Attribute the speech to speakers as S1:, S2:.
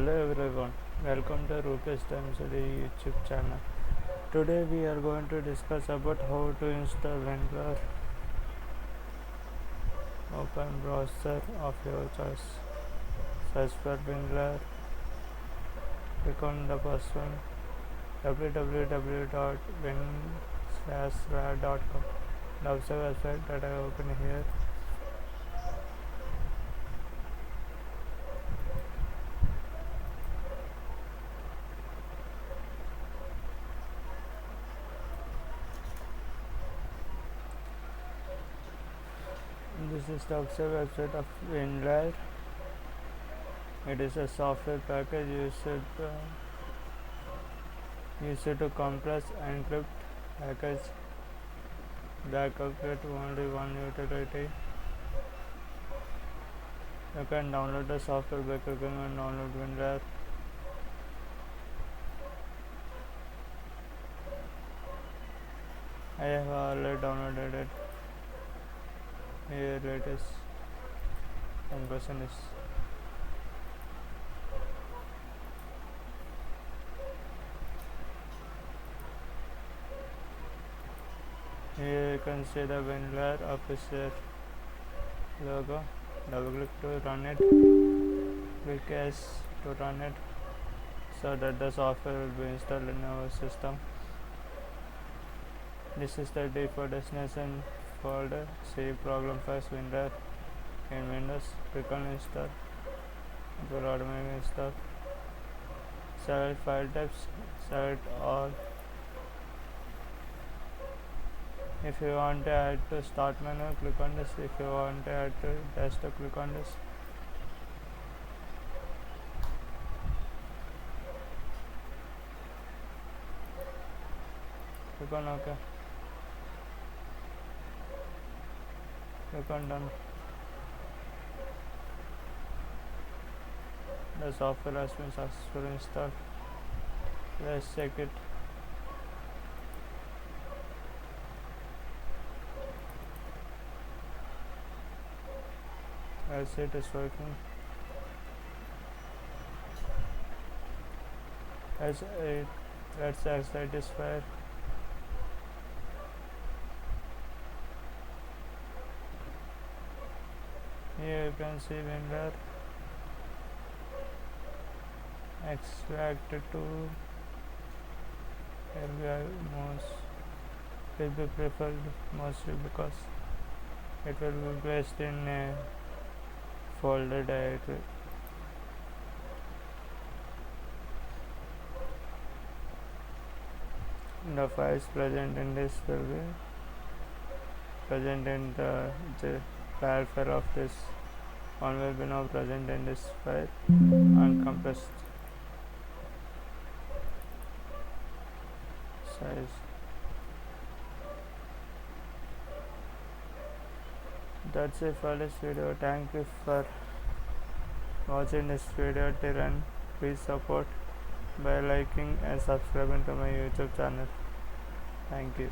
S1: Hello everyone, welcome to Rupesh Time Study YouTube channel. Today we are going to discuss about how to install WinRAR. Open browser of your choice. Search for WinRAR. Click on the first one www.win-rar.com. That's the website that I open here. This is the official website of WinRAR. It is a software package used to compress, encrypt, package, backup to only one utility. You can download the software by clicking on download WinRAR. I have already downloaded it. Here it is. One person is. Here you can see the WinRAR official logo. Double click to run it. Click yes to run it so that the software will be installed in our system. This is the default destination folder. See problem files WinRAR in Windows. Click on install. It will automatically install. Select file types. Select all. If you want to add to start menu, click on this. If you want to add to desktop, click on this. Click on OK. Click on done. The software has been successfully installed. Let's check it. As it is working. Let's exit this file. Here you can see WinRAR extracted to LBI most will be preferred mostly because it will be placed in a folder directory. The files present in this will be present in the file of this one will be now present in this file uncompressed size. That's it for this video. Thank you for watching this video till end. Please support by liking and subscribing to my YouTube channel. Thank you.